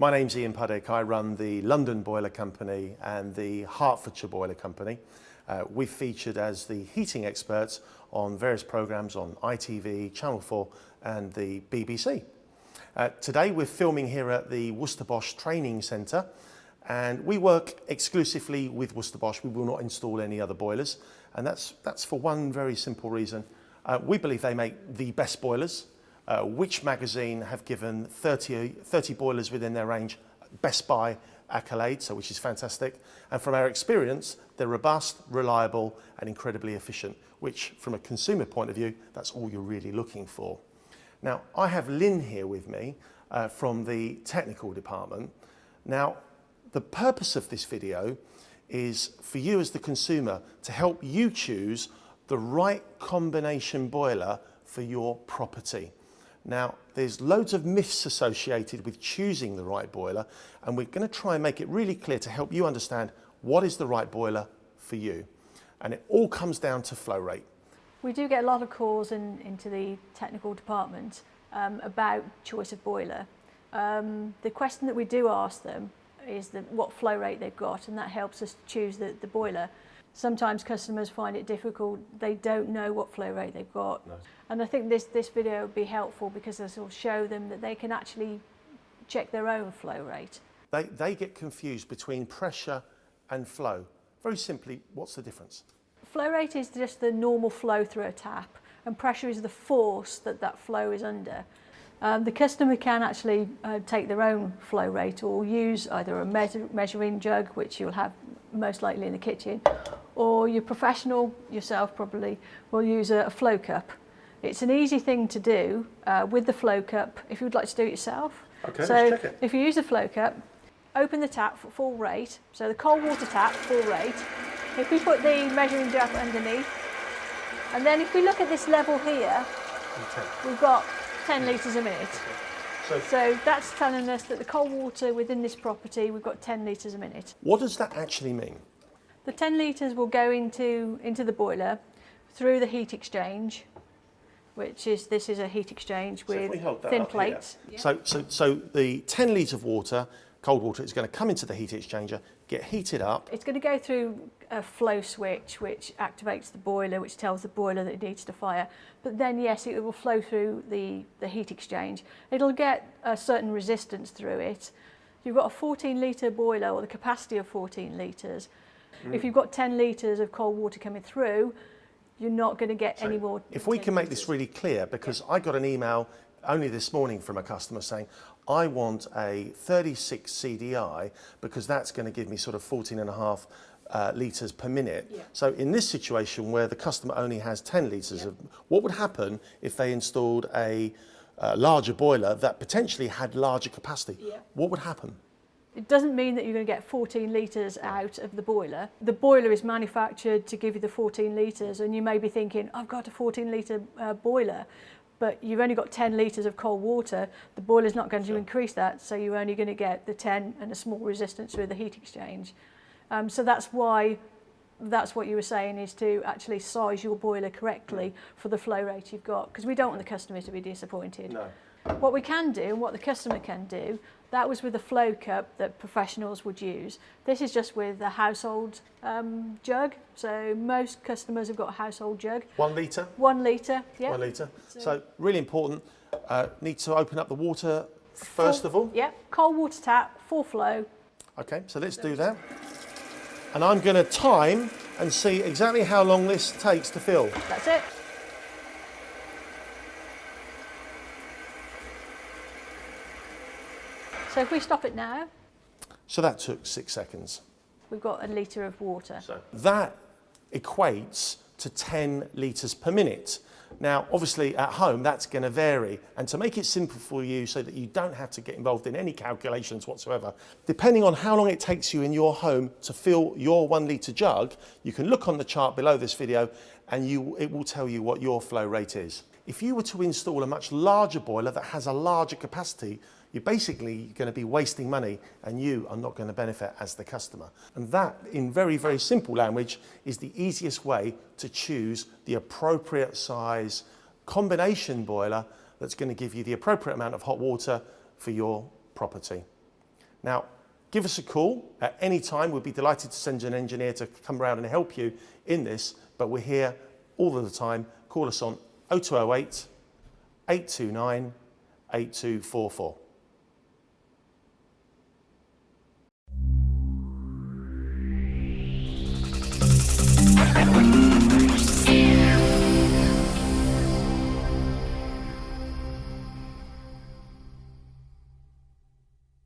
My name's Ian Puddick. I run the London Boiler Company and the Hertfordshire Boiler Company. We've featured as the heating experts on various programmes on ITV, Channel 4 and the BBC. Today we're filming here at the Worcester Bosch Training Centre, and we work exclusively with Worcester Bosch. We will not install any other boilers, and that's for one very simple reason. We believe they make the best boilers. Which magazine have given 30 boilers within their range Best Buy accolade, so which is fantastic. And from our experience, they're robust, reliable and incredibly efficient, which from a consumer point of view, that's all you're really looking for. Now, I have Lynn here with me from the technical department. Now, the purpose of this video is for you as the consumer to help you choose the right combination boiler for your property. Now, there's loads of myths associated with choosing the right boiler, and we're going to try and make it really clear to help you understand what is the right boiler for you. And it all comes down to flow rate. We do get a lot of calls into the technical department about choice of boiler. The question that we do ask them is what flow rate they've got, and that helps us choose the boiler. Sometimes customers find it difficult, they don't know what flow rate they've got. No. And I think this video would be helpful because this will show them that they can actually check their own flow rate. They get confused between pressure and flow. Very simply, what's the difference? Flow rate is just the normal flow through a tap, and pressure is the force that flow is under. The customer can actually take their own flow rate or use either a measuring jug, which you'll have most likely in the kitchen, or your professional, yourself probably, will use a flow cup. It's an easy thing to do with the flow cup if you would like to do it yourself. Okay, so let's check it. If you use the flow cup, open the tap for full rate, so the cold water tap, full rate. If we put the measuring jug underneath, and then if we look at this level here, we've got 10 litres a minute. Okay. So that's telling us that the cold water within this property, we've got 10 litres a minute. What does that actually mean? The 10 litres will go into the boiler through the heat exchange, this is a heat exchange with thin plates. Yeah. So the 10 litres of water, cold water, is going to come into the heat exchanger, get heated up. It's going to go through a flow switch which activates the boiler, which tells the boiler that it needs to fire. But then yes, it will flow through the heat exchange. It'll get a certain resistance through it. You've got a 14 litre boiler, or the capacity of 14 litres. If you've got 10 litres of cold water coming through, you're not going to get any more. If we can make this really clear, because I got an email only this morning from a customer saying, I want a 36 CDI because that's going to give me sort of 14.5 litres per minute. Yeah. So in this situation where the customer only has 10 litres, what would happen if they installed a larger boiler that potentially had larger capacity? Yeah. What would happen? It doesn't mean that you're going to get 14 litres out of the boiler. The boiler is manufactured to give you the 14 litres, and you may be thinking, I've got a 14 litre boiler, but you've only got 10 litres of cold water. The boiler's not going to increase that, so you're only going to get the 10 and a small resistance through the heat exchange. So that's what you were saying, is to actually size your boiler correctly for the flow rate you've got, because we don't want the customer to be disappointed. No. What we can do, and what the customer can do, that was with a flow cup that professionals would use. This is just with a household jug. So most customers have got a household jug. 1 litre? 1 litre, yeah. 1 litre. So really important, need to open up the water first of all? Yeah, cold water tap, full flow. Okay, so let's do that. And I'm going to time and see exactly how long this takes to fill. That's it. So if we stop it now. So that took 6 seconds. We've got a litre of water. So that equates to 10 litres per minute. Now, obviously at home, that's going to vary. And to make it simple for you so that you don't have to get involved in any calculations whatsoever, depending on how long it takes you in your home to fill your 1 litre jug, you can look on the chart below this video and it will tell you what your flow rate is. If you were to install a much larger boiler that has a larger capacity, you're basically going to be wasting money and you are not going to benefit as the customer. And that, in very, very simple language, is the easiest way to choose the appropriate size combination boiler that's going to give you the appropriate amount of hot water for your property. Now, give us a call at any time. We'd be delighted to send you an engineer to come around and help you in this, but we're here all of the time. Call us on 0208 829 8244.